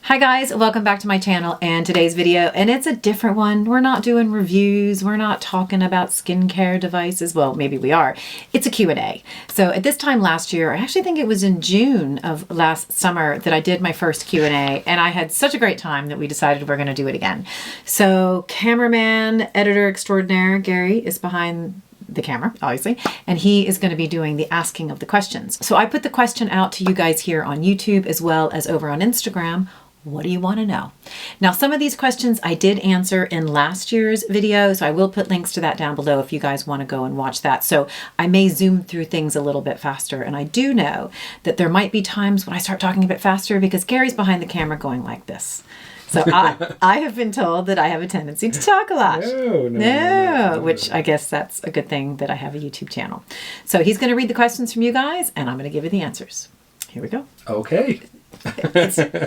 Hi guys, welcome back to my channel and today's video, and it's a different one. We're not doing reviews, we're not talking about skincare devices. Well, maybe we are. It's a Q&A. So at this time last year, I actually think it was in June of last summer that I did my first Q&A, and I had such a great time that we decided we're going to do it again. So cameraman, editor extraordinaire, Gary is behind the camera, obviously, and he is going to be doing the asking of the questions. So I put the question out to you guys here on YouTube as well as over on Instagram. What do you want to know? Now, some of these questions I did answer in last year's video, so I will put links to that down below if you guys want to go and watch that. So I may zoom through things a little bit faster, and I do know that there might be times when I start talking a bit faster because Gary's behind the camera going like this. So I have been told that I have a tendency to talk a lot. No, which I guess that's a good thing that I have a YouTube channel. So he's going to read the questions from you guys, and I'm going to give you the answers. Here we go. Okay.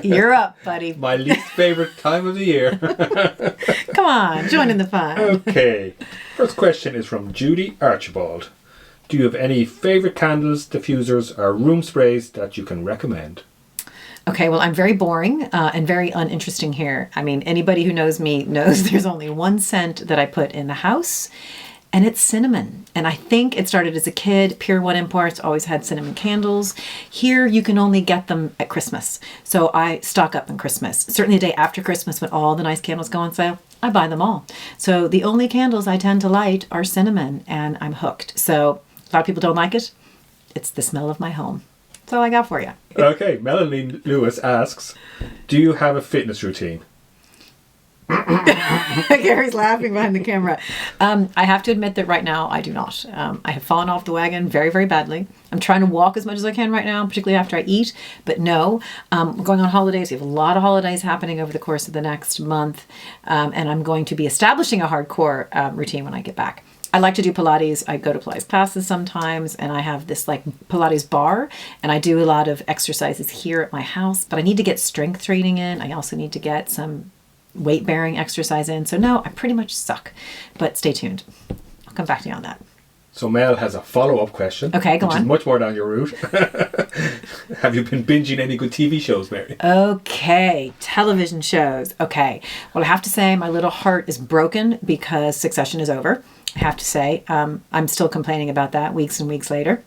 You're up, buddy. My least favorite time of the year. Come on, join in the fun. Okay. First question is from Judy Archibald. Do you have any favorite candles, diffusers, or room sprays that you can recommend? Okay, well, I'm very boring and very uninteresting here. I mean, anybody who knows me knows there's only one scent that I put in the house, and it's cinnamon. And I think it started as a kid. Pier 1 Imports always had cinnamon candles. Here, you can only get them at Christmas. So I stock up on Christmas. Certainly the day after Christmas when all the nice candles go on sale, I buy them all. So the only candles I tend to light are cinnamon, and I'm hooked. So a lot of people don't like it. It's the smell of my home. That's all I got for you. Okay, Melanie Lewis asks, do you have a fitness routine? Gary's laughing behind the camera. I have to admit that right now I do not. I have fallen off the wagon very, very badly. I'm trying to walk as much as I can right now, particularly after I eat. But no, we're going on holidays. We have a lot of holidays happening over the course of the next month. And I'm going to be establishing a hardcore routine when I get back. I like to do Pilates. I go to Pilates classes sometimes, and I have this like Pilates bar, and I do a lot of exercises here at my house, but I need to get strength training in. I also need to get some weight bearing exercise in. So no, I pretty much suck, but stay tuned. I'll come back to you on that. So Mel has a follow-up question. Okay, go which on. Is much more down your route. Have you been binging any good TV shows, Mary? Okay, television shows. Okay, well, I have to say my little heart is broken because Succession is over. I have to say, I'm still complaining about that weeks and weeks later.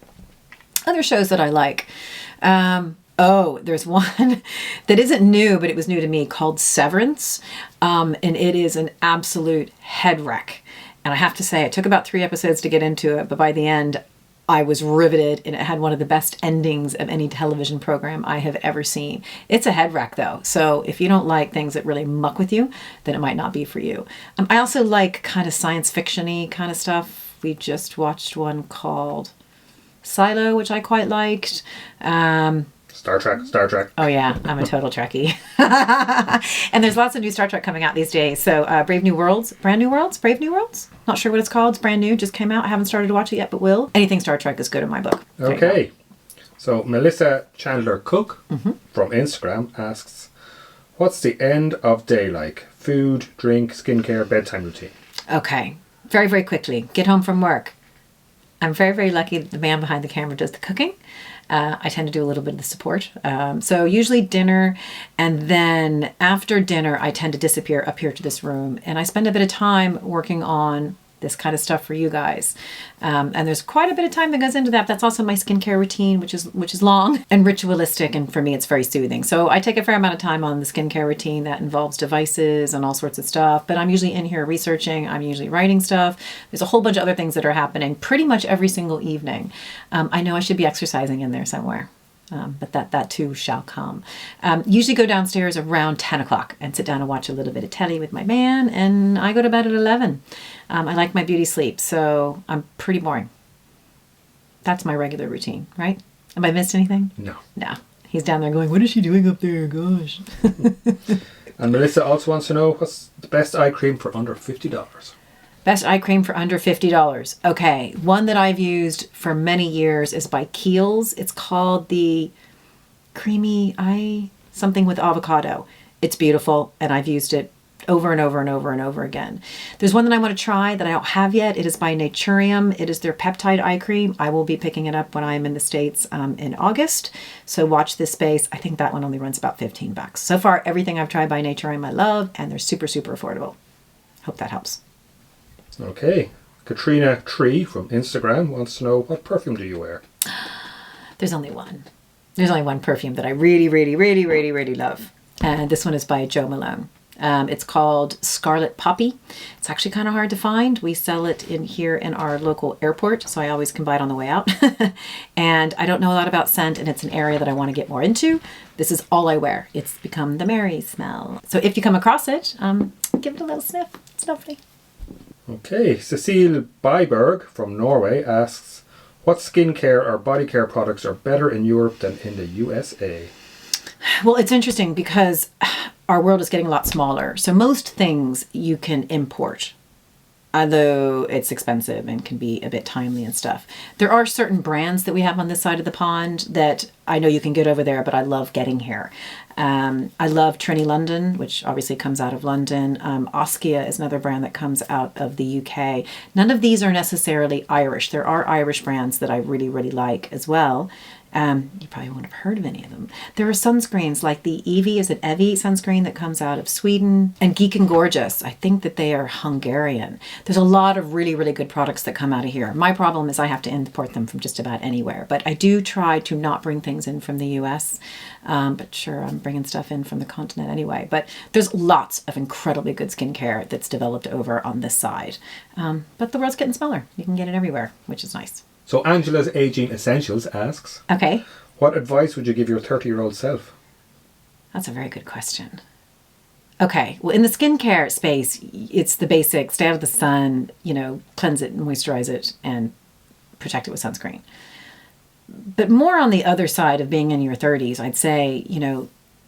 Other shows that I like. Oh, there's one that isn't new, but it was new to me called Severance. And it is an absolute head wreck. And I have to say, it took about 3 episodes to get into it, but by the end, I was riveted, and it had one of the best endings of any television program I have ever seen. It's a head wreck, though. So if you don't like things that really muck with you, then it might not be for you. I also like kind of science fiction-y kind of stuff. We just watched one called Silo, which I quite liked. Star Trek. Oh yeah, I'm a total Trekkie. And there's lots of new Star Trek coming out these days. So Brave New Worlds? Not sure what it's called. It's brand new, just came out. I haven't started to watch it yet, but will. Anything Star Trek is good in my book. Okay. So Melissa Chandler Cook from Instagram asks, what's the end of day like? Food, drink, skincare, bedtime routine? Okay. Very, very quickly. Get home from work. I'm very, very lucky that the man behind the camera does the cooking. I tend to do a little bit of the support. So usually dinner, and then after dinner, I tend to disappear up here to this room, and I spend a bit of time working on this kind of stuff for you guys. And there's quite a bit of time that goes into that. That's also my skincare routine, which is long and ritualistic, and for me, it's very soothing. So I take a fair amount of time on the skincare routine that involves devices and all sorts of stuff, but I'm usually in here researching, I'm usually writing stuff. There's a whole bunch of other things that are happening pretty much every single evening. I know I should be exercising in there somewhere. But that too shall come. Usually go downstairs around 10 o'clock and sit down and watch a little bit of telly with my man, and I go to bed at 11. I like my beauty sleep, so I'm pretty boring. That's my regular routine, right? Have I missed anything? No. No. He's down there going, what is she doing up there? Gosh. And Melissa also wants to know, what's the best eye cream for under $50? Best eye cream for under $50. Okay, one that I've used for many years is by Kiehl's. It's called the Creamy Eye something with avocado. It's beautiful, and I've used it over and over and over and over again. There's one that I want to try that I don't have yet. It is by Naturium. It is their peptide eye cream. I will be picking it up when I'm in the States in August. So watch this space. I think that one only runs about $15. So far, everything I've tried by Naturium I love, and they're super, super affordable. Hope that helps. Okay. Katrina Tree from Instagram wants to know, what perfume do you wear? There's only one. There's only one perfume that I really, really, really, really, really love. And this one is by Jo Malone. It's called Scarlet Poppy. It's actually kind of hard to find. We sell it in here in our local airport, so I always can buy it on the way out. And I don't know a lot about scent, and it's an area that I want to get more into. This is all I wear. It's become the Mary smell. So if you come across it, give it a little sniff. It's lovely. Okay. Cecile Byberg from Norway asks, what skincare or body care products are better in Europe than in the USA? Well, it's interesting because our world is getting a lot smaller. So most things you can import, although it's expensive and can be a bit timely and stuff. There are certain brands that we have on this side of the pond that I know you can get over there, but I love getting here. I love Trini London, which obviously comes out of London. Oskia is another brand that comes out of the UK. None of these are necessarily Irish. There are Irish brands that I really, really like as well. You probably won't have heard of any of them. There are sunscreens like the Evie, is it Evie sunscreen that comes out of Sweden, and Geek and Gorgeous. I think that they are Hungarian. There's a lot of really, really good products that come out of here. My problem is I have to import them from just about anywhere, but I do try to not bring things in from the US. But sure, I'm bringing stuff in from the continent anyway. But there's lots of incredibly good skincare that's developed over on this side. But the world's getting smaller. You can get it everywhere, which is nice. So Angela's Aging Essentials asks, Okay. what advice would you give your 30-year-old self? That's a very good question. Okay, well, in the skincare space, it's the basic, stay out of the sun, cleanse it and moisturize it and protect it with sunscreen. But more on the other side of being in your 30s, I'd say,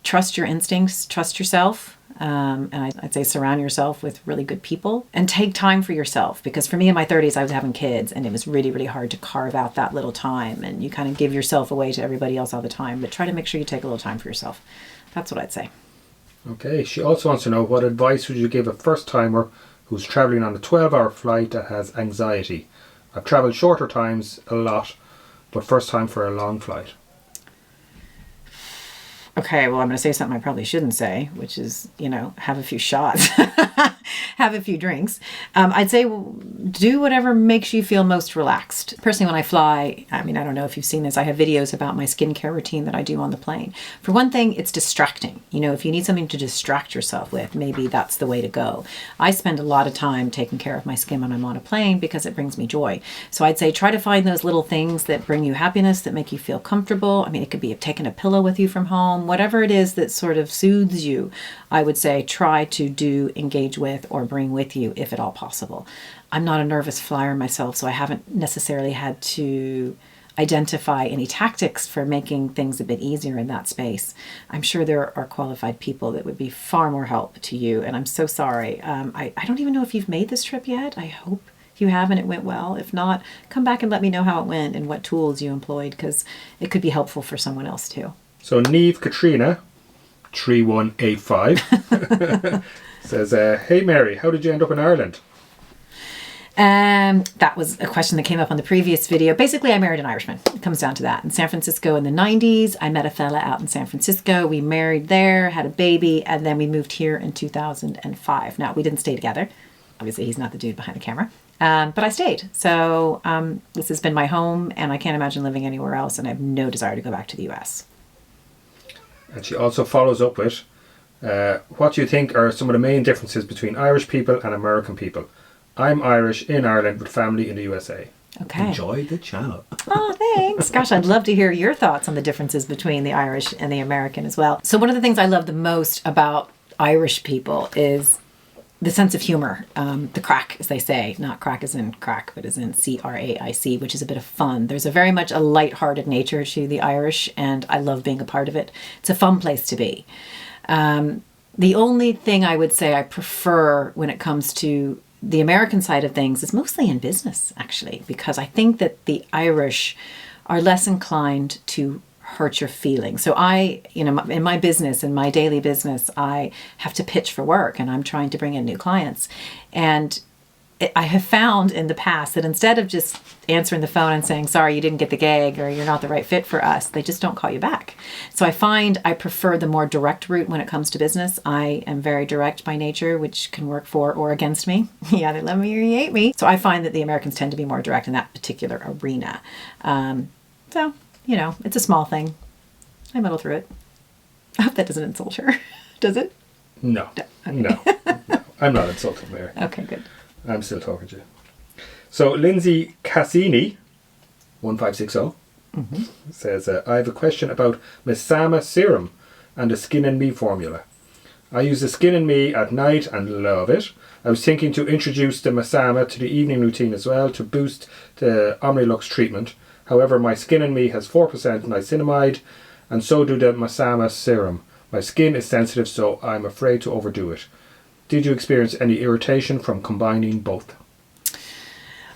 trust your instincts, trust yourself. And I'd say surround yourself with really good people and take time for yourself. Because for me in my 30s, I was having kids and it was really, really hard to carve out that little time. And you kind of give yourself away to everybody else all the time. But try to make sure you take a little time for yourself. That's what I'd say. Okay. She also wants to know, what advice would you give a first-timer who's traveling on a 12-hour flight that has anxiety? I've traveled shorter times a lot, but first time for a long flight. Okay, well, I'm going to say something I probably shouldn't say, which is, have a few shots, have a few drinks. I'd say do whatever makes you feel most relaxed. Personally, when I fly, I don't know if you've seen this, I have videos about my skincare routine that I do on the plane. For one thing, it's distracting. If you need something to distract yourself with, maybe that's the way to go. I spend a lot of time taking care of my skin when I'm on a plane because it brings me joy. So I'd say try to find those little things that bring you happiness, that make you feel comfortable. It could be taking a pillow with you from home. Whatever it is that sort of soothes you, I would say try to engage with or bring with you if at all possible. I'm not a nervous flyer myself, so I haven't necessarily had to identify any tactics for making things a bit easier in that space. I'm sure there are qualified people that would be far more help to you, and I'm so sorry. I don't even know if you've made this trip yet. I hope you have and it went well. If not, come back and let me know how it went and what tools you employed, because it could be helpful for someone else too. So Neve Katrina, 3185, says, hey Mary, how did you end up in Ireland? That was a question that came up on the previous video. Basically, I married an Irishman. It comes down to that. In San Francisco in the 90s, I met a fella out in San Francisco. We married there, had a baby, and then we moved here in 2005. Now, we didn't stay together. Obviously, he's not the dude behind the camera. But I stayed. So this has been my home, and I can't imagine living anywhere else, and I have no desire to go back to the US. And she also follows up with, what do you think are some of the main differences between Irish people and American people? I'm Irish in Ireland with family in the USA. Okay. Enjoy the channel. Oh, thanks. Gosh, I'd love to hear your thoughts on the differences between the Irish and the American as well. So one of the things I love the most about Irish people is the sense of humor, the crack, as they say, not crack as in crack, but as in C-R-A-I-C, which is a bit of fun. There's a very much a light-hearted nature to the Irish, and I love being a part of it. It's a fun place to be. The only thing I would say I prefer when it comes to the American side of things is mostly in business, actually, because I think that the Irish are less inclined to hurt your feelings. So in my business, in my daily business, I have to pitch for work and I'm trying to bring in new clients. And I have found in the past that instead of just answering the phone and saying, sorry, you didn't get the gig or you're not the right fit for us, they just don't call you back. So I find I prefer the more direct route when it comes to business. I am very direct by nature, which can work for or against me. You either love me or you hate me. So I find that the Americans tend to be more direct in that particular arena. So, it's a small thing. I muddle through it. I hope that doesn't insult her. Does it? No. Okay. No. I'm not insulting Mary. Okay, good. I'm still talking to you. So Lindsay Cassini, 1560, says, I have a question about Masama serum and the Skin and Me formula. I use the Skin and Me at night and love it. I was thinking to introduce the Masama to the evening routine as well to boost the Omnilux treatment. However, my Skin and Me has 4% niacinamide and so do the Masama serum. My skin is sensitive, so I'm afraid to overdo it. Did you experience any irritation from combining both?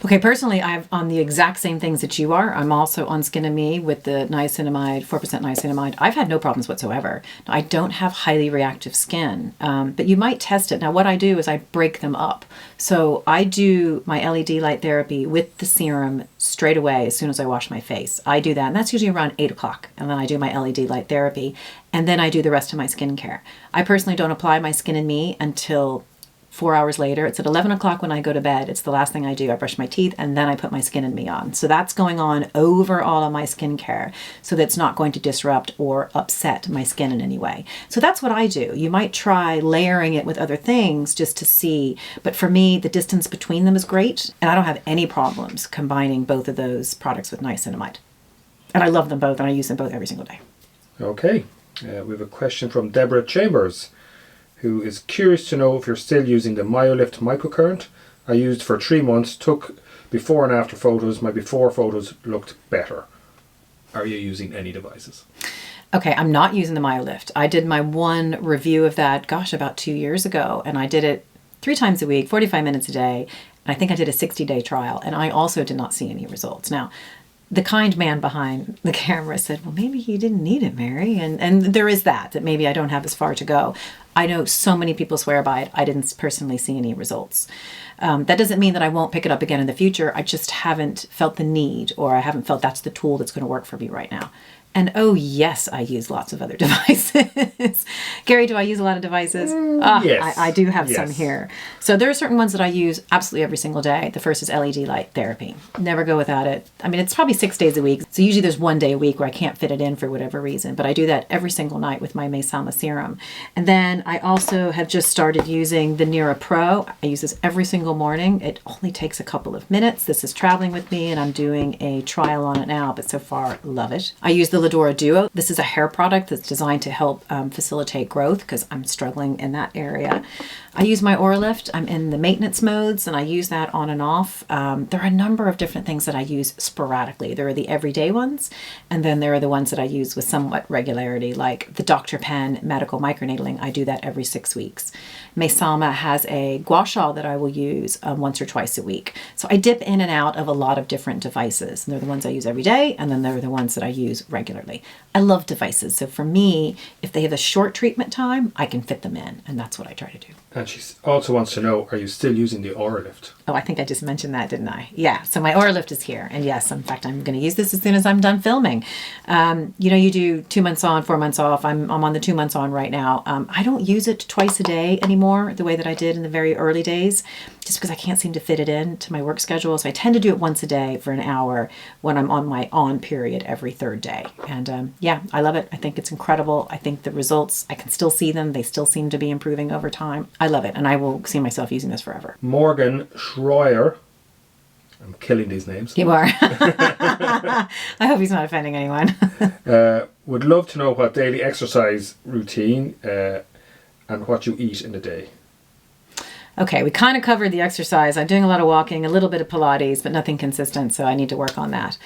Okay, personally, I'm on the exact same things that you are. I'm also on Skin and Me with the niacinamide, 4% niacinamide. I've had no problems whatsoever. I don't have highly reactive skin, but you might test it. Now, what I do is I break them up. So I do my LED light therapy with the serum straight away as soon as I wash my face. I do that, and that's usually around 8 o'clock. And then I do my LED light therapy, and then I do the rest of my skincare. I personally don't apply my Skin and Me until 4 hours later. It's at 11 o'clock when I go to bed. It's the last thing I do. I brush my teeth and then I put my Skin and Me on. So that's going on over all of my skincare so that's not going to disrupt or upset my skin in any way. So that's what I do. You might try layering it with other things just to see. But for me, the distance between them is great. And I don't have any problems combining both of those products with niacinamide. And I love them both and I use them both every single day. Okay. We have a question from Deborah Chambers, who is curious to know if you're still using the Myolift microcurrent. I used for 3 months, took before and after photos. My before photos looked better. Are you using any devices? Okay, I'm not using the Myolift. I did my one review of that, about 2 years ago, and I did it 3 times a week, 45 minutes a day, and I think I did a 60-day trial, and I also did not see any results. Now, the kind man behind the camera said, well, maybe you didn't need it, Mary. And there is that maybe I don't have as far to go. I know so many people swear by it. I didn't personally see any results. That doesn't mean that I won't pick it up again in the future. I just haven't felt the need, or I haven't felt that's the tool that's going to work for me right now. And oh yes, I use lots of other devices. Gary, do I use a lot of devices? Yes. I do have some here. So there are certain ones that I use absolutely every single day. The first is LED light therapy. Never go without it. I mean, it's probably 6 days a week. So usually there's 1 day a week where I can't fit it in for whatever reason. But I do that every single night with my Masama serum. And then I also have just started using the Nira Pro. I use this every single morning. It only takes a couple of minutes. This is traveling with me and I'm doing a trial on it now, but so far love it. I use the Ladora Duo. This is a hair product that's designed to help facilitate growth because I'm struggling in that area. I use my Oralift. I'm in the maintenance modes and I use that on and off. There are a number of different things that I use sporadically. There are the everyday ones, and then there are the ones that I use with somewhat regularity, like the Dr. Penn medical microneedling. I do that every 6 weeks. Masama has a gua sha that I will use once or twice a week. So I dip in and out of a lot of different devices. And they're the ones I use every day, and then they're the ones that I use regularly. I love devices. So for me, if they have a short treatment time, I can fit them in, and that's what I try to do. And she also wants to know, are you still using the Oralift? Oh, I think I just mentioned that, didn't I? Yeah, so my Oralift is here. And yes, in fact, I'm going to use this as soon as I'm done filming. You do 2 months on, 4 months off. I'm on the 2 months on right now. I don't use it twice a day anymore, the way that I did in the very early days, just because I can't seem to fit it in to my work schedule. So I tend to do it once a day for an hour when I'm on my on period every 3rd day. And yeah, I love it. I think it's incredible. I think the results, I can still see them. They still seem to be improving over time. I love it. And I will see myself using this forever. Morgan Schreier. I'm killing these names. You are. I hope he's not offending anyone. Would love to know what daily exercise routine and what you eat in a day. Okay, we kind of covered the exercise. I'm doing a lot of walking, a little bit of Pilates, but nothing consistent, so I need to work on that.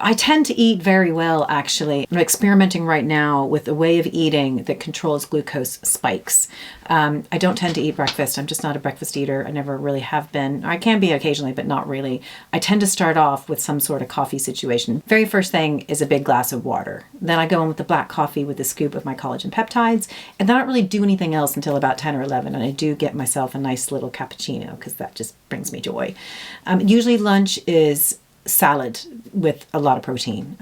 I tend to eat very well, actually. I'm experimenting right now with a way of eating that controls glucose spikes. I don't tend to eat breakfast. I'm just not a breakfast eater. I never really have been. I can be occasionally, but not really. I tend to start off with some sort of coffee situation. Very first thing is a big glass of water. Then I go in with the black coffee with a scoop of my collagen peptides, and then I don't really do anything else until about 10 or 11, and I do get myself a nice little cappuccino because that just brings me joy. Usually lunch is salad with a lot of protein.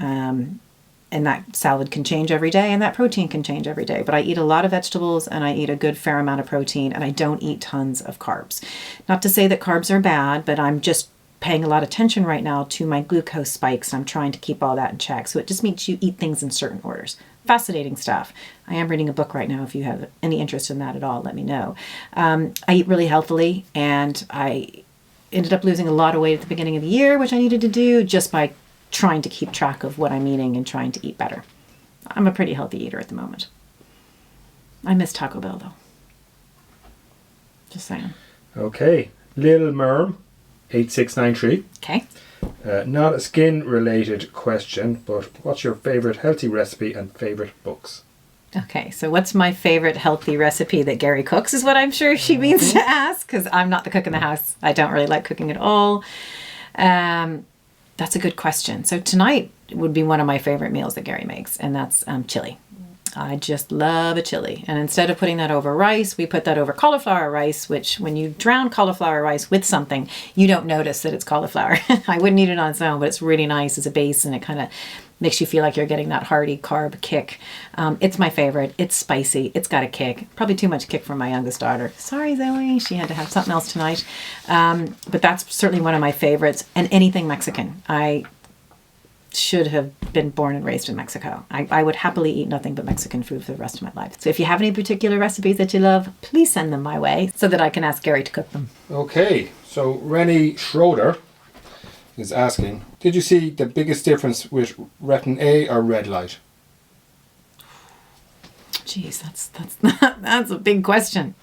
And that salad can change every day and that protein can change every day. But I eat a lot of vegetables and I eat a good fair amount of protein and I don't eat tons of carbs. Not to say that carbs are bad, but I'm just paying a lot of attention right now to my glucose spikes. I'm trying to keep all that in check. So it just means you eat things in certain orders. Fascinating stuff. I am reading a book right now. If you have any interest in that at all, let me know. I eat really healthily and I ended up losing a lot of weight at the beginning of the year, which I needed to do just by trying to keep track of what I'm eating and trying to eat better. I'm a pretty healthy eater at the moment. I miss Taco Bell though. Just saying. Okay. Lil Merm, 8693. Okay. Not a skin related question, but what's your favourite healthy recipe and favourite books? Okay, so what's my favorite healthy recipe that Gary cooks is what I'm sure she means to ask, because I'm not the cook in the house. I don't really like cooking at all. That's a good question. So tonight would be one of my favorite meals that Gary makes, and that's chili. I just love a chili. And instead of putting that over rice, we put that over cauliflower rice, which when you drown cauliflower rice with something, you don't notice that it's cauliflower. I wouldn't eat it on its own, but it's really nice as a base and it kind of makes you feel like you're getting that hearty carb kick. It's my favorite. It's spicy. It's got a kick. Probably too much kick for my youngest daughter. Sorry, Zoe. She had to have something else tonight. But that's certainly one of my favorites. And anything Mexican. I should have been born and raised in Mexico. I would happily eat nothing but Mexican food for the rest of my life. So if you have any particular recipes that you love, please send them my way so that I can ask Gary to cook them. Okay, so Rennie Schroeder is asking, did you see the biggest difference with Retin A or red light? Jeez, that's a big question.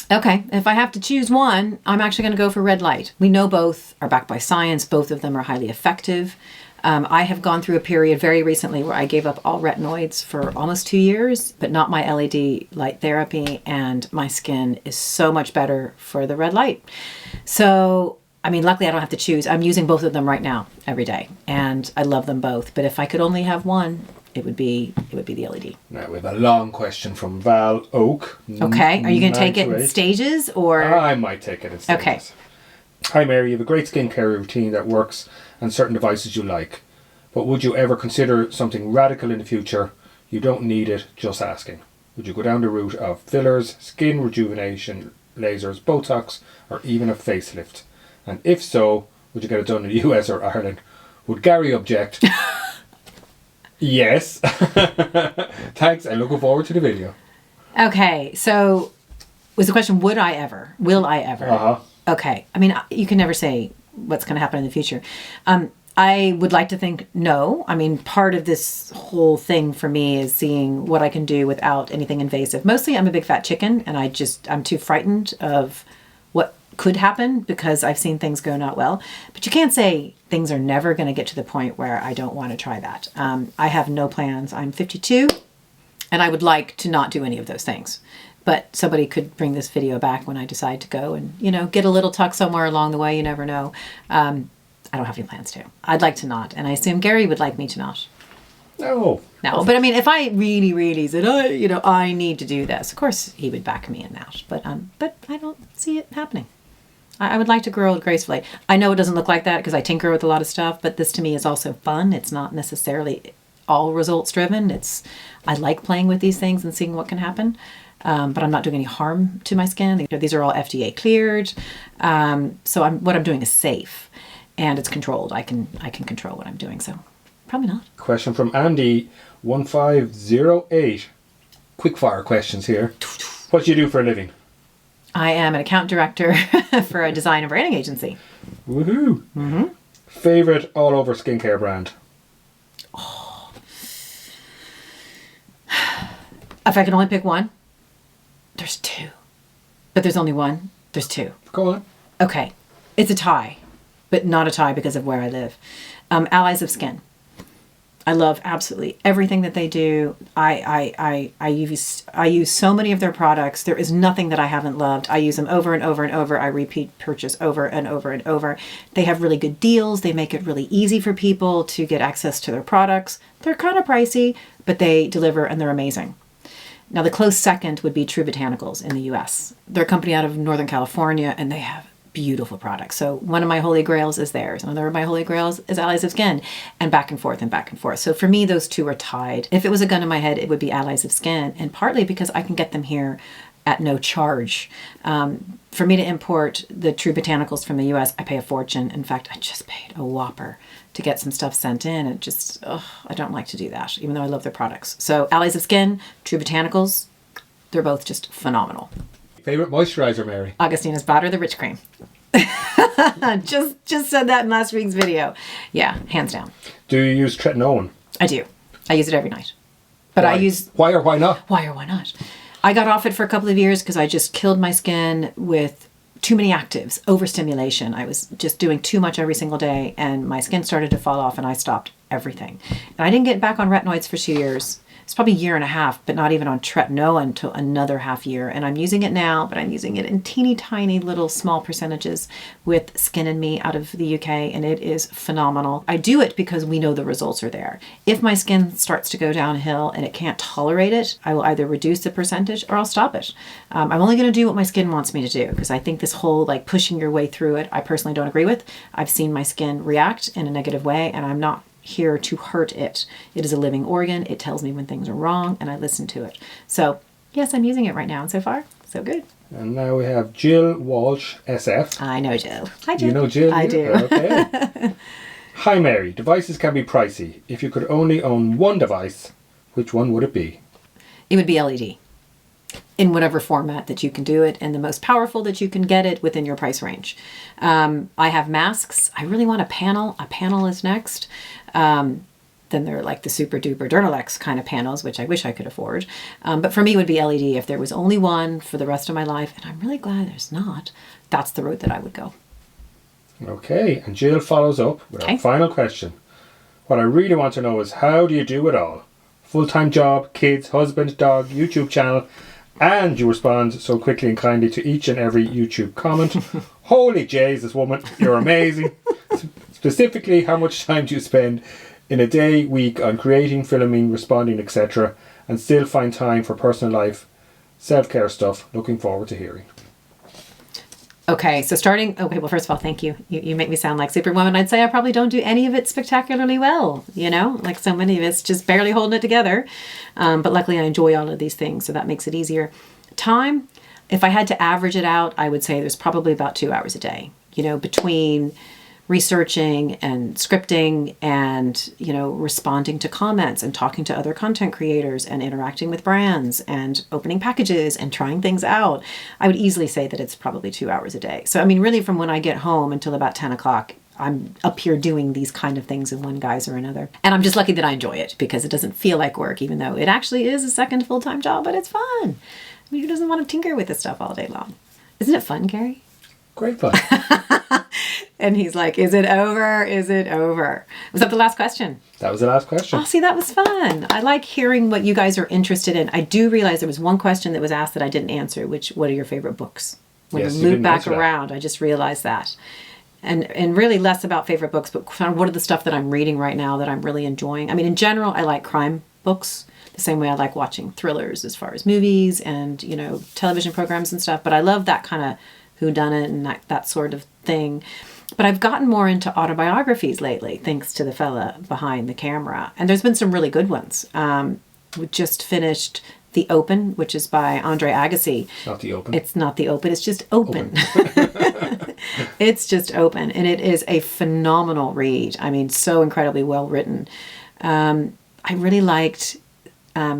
Okay, if I have to choose one, I'm actually going to go for red light. We know both are backed by science. Both of them are highly effective. I have gone through a period very recently where I gave up all retinoids for almost 2 years, but not my LED light therapy, and my skin is so much better for the red light. So, I mean, luckily I don't have to choose. I'm using both of them right now, every day, and I love them both. But if I could only have one, it would be the LED. Now we have a long question from Val Oak. Okay, are you going to take it in stages or? I might take it in stages. Okay. Hi Mary, you have a great skincare routine that works and certain devices you like. But would you ever consider something radical in the future? You don't need it, just asking. Would you go down the route of fillers, skin rejuvenation, lasers, Botox, or even a facelift? And if so, would you get it done in the US or Ireland? Would Gary object? Yes. Thanks, I'm looking forward to the video. Okay, so was the question, would I ever? Will I ever? Uh-huh. Okay, I mean, you can never say what's going to happen in the future. I would like to think no. I mean, part of this whole thing for me is seeing what I can do without anything invasive. Mostly I'm a big fat chicken and I'm too frightened of what could happen because I've seen things go not well. But you can't say things are never going to get to the point where I don't want to try that. I have no plans. I'm 52 and I would like to not do any of those things. But somebody could bring this video back when I decide to go and, get a little tuck somewhere along the way. You never know. I don't have any plans to. I'd like to not. And I assume Gary would like me to not. No. But I mean, if I really, really said, I need to do this, of course he would back me in that. But I don't see it happening. I would like to grow gracefully. I know it doesn't look like that because I tinker with a lot of stuff, but this to me is also fun. It's not necessarily all results driven. I like playing with these things and seeing what can happen. But I'm not doing any harm to my skin. These are all FDA cleared. So what I'm doing is safe and it's controlled. I can control what I'm doing. So probably not. Question from Andy 1508. Quickfire questions here. What do you do for a living? I am an account director for a design and branding agency. Woohoo! Mm-hmm. Favorite all over skincare brand? Oh. If I can only pick one, there's two. But there's only one? There's two. Go on. Okay. It's a tie, but not a tie because of where I live. Allies of Skin. I love absolutely everything that they do. I use so many of their products. There is nothing that I haven't loved. I use them over and over and over. I repeat purchase over and over and over. They have really good deals. They make it really easy for people to get access to their products. They're kind of pricey, but they deliver and they're amazing. Now, the close second would be True Botanicals in the US. They're a company out of Northern California, and they have beautiful products. So one of my holy grails is theirs. Another of my holy grails is Allies of Skin, and back and forth and back and forth. So for me, those two are tied. If it was a gun in my head, it would be Allies of Skin, and partly because I can get them here at no charge. For me to import the True Botanicals from the US, I pay a fortune. In fact, I just paid a whopper to get some stuff sent in. And just, I don't like to do that, even though I love their products. So Allies of Skin, True Botanicals, they're both just phenomenal. Favorite moisturizer, Mary? Augustina's Powder, the Rich Cream. just said that in last week's video. Yeah, hands down. Do you use tretinoin? I do. I use it every night. But Why? I use... Why or why not? Why or why not? I got off it for a couple of years because I just killed my skin with too many actives, overstimulation. I was just doing too much every single day, and my skin started to fall off, and I stopped everything. And I didn't get back on retinoids for 2 years. It's probably a year and a half, but not even on tretinoin until another half year. And I'm using it now, but I'm using it in teeny tiny little small percentages with Skin and Me out of the UK, and it is phenomenal. I do it because we know the results are there. If my skin starts to go downhill and it can't tolerate it, I will either reduce the percentage or I'll stop it. I'm only going to do what my skin wants me to do, because I think this whole like pushing your way through it, I personally don't agree with. I've seen my skin react in a negative way, and I'm not here to hurt it. It is a living organ. It tells me when things are wrong, and I listen to it. So yes, I'm using it right now, and so far, so good. And now we have Jill Walsh, SF. I know Jill. Hi, Jill. You know Jill? I do. Okay. Hi, Mary. Devices can be pricey. If you could only own one device, which one would it be? It would be LED. In whatever format that you can do it, and the most powerful that you can get it within your price range. I have masks. I really want a panel. A panel is next. Then they're like the super duper Dermalex kind of panels, which I wish I could afford. But for me, it would be LED. If there was only one for the rest of my life, and I'm really glad there's not, that's the route that I would go. Okay, and Jill follows up with our final question. What I really want to know is, how do you do it all? Full-time job, kids, husband, dog, YouTube channel, and you respond so quickly and kindly to each and every YouTube comment. Holy Jesus, woman, you're amazing. Specifically, how much time do you spend in a day, week on creating, filming, responding, etc., and still find time for personal life, self-care stuff? Looking forward to hearing. Okay, so well, first of all, thank you. You make me sound like Superwoman. I'd say I probably don't do any of it spectacularly well, like so many of us, just barely holding it together. But luckily I enjoy all of these things, so that makes it easier. Time, if I had to average it out, I would say there's probably about 2 hours a day, between researching and scripting and, responding to comments and talking to other content creators and interacting with brands and opening packages and trying things out. I would easily say that it's probably 2 hours a day. So, really from when I get home until about 10 o'clock, I'm up here doing these kind of things in one guise or another. And I'm just lucky that I enjoy it, because it doesn't feel like work, even though it actually is a second full-time job, but it's fun. Who doesn't want to tinker with this stuff all day long? Isn't it fun, Gary? Great fun. And he's like, is it over? Is it over? Was that the last question? That was the last question. Oh, see, that was fun. I like hearing what you guys are interested in. I do realize there was one question that was asked that I didn't answer, what are your favorite books? When Yes, you you loop didn't back answer that. around, I just realized that. And really less about favorite books, but kind of what are the stuff that I'm reading right now that I'm really enjoying. In general, I like crime books the same way I like watching thrillers as far as movies and, television programs and stuff. But I love that kind of whodunit and that sort of thing. But I've gotten more into autobiographies lately, thanks to the fella behind the camera. And there's been some really good ones. We just finished The Open, which is by Andre Agassi. Not The Open. It's not The Open, it's just Open. It's just Open. And it is a phenomenal read. So incredibly well written. I really liked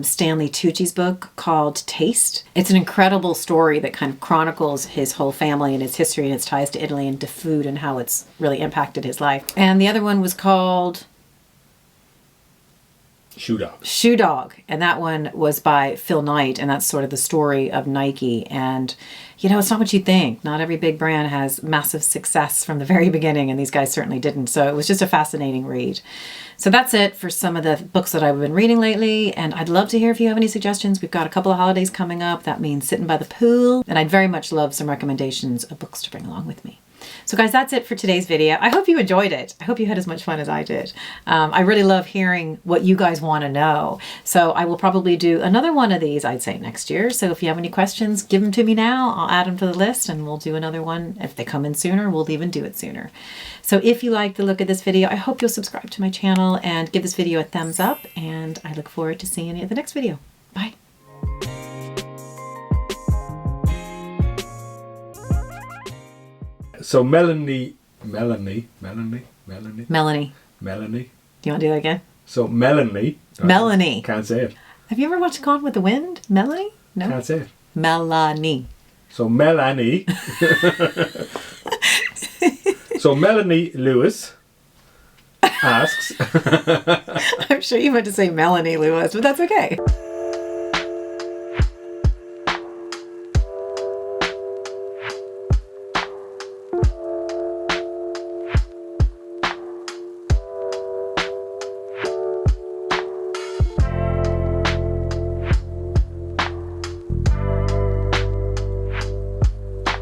Stanley Tucci's book called Taste. It's an incredible story that kind of chronicles his whole family and his history and its ties to Italy and to food and how it's really impacted his life. And the other one was called Shoe Dog. Shoe Dog. And that one was by Phil Knight. And that's sort of the story of Nike. And, you know, it's not what you think. Not every big brand has massive success from the very beginning. And these guys certainly didn't. So it was just a fascinating read. So that's it for some of the books that I've been reading lately. And I'd love to hear if you have any suggestions. We've got a couple of holidays coming up. That means sitting by the pool. And I'd very much love some recommendations of books to bring along with me. So guys, that's it for today's video. I hope you enjoyed it. I hope you had as much fun as I did. I really love hearing what you guys want to know. So I will probably do another one of these, I'd say, next year. So if you have any questions, give them to me now. I'll add them to the list and we'll do another one. If they come in sooner, we'll even do it sooner. So if you like the look of this video, I hope you'll subscribe to my channel and give this video a thumbs up. And I look forward to seeing you at the next video. Bye. So Melanie. Melanie. Do Do you want to do that again? So Melanie. Melanie. Can't say it. Have you ever watched Gone with the Wind? Melanie? No. Can't say it. Melanie. So Melanie. So Melanie Lewis asks. I'm sure you meant to say Melanie Lewis, but that's okay.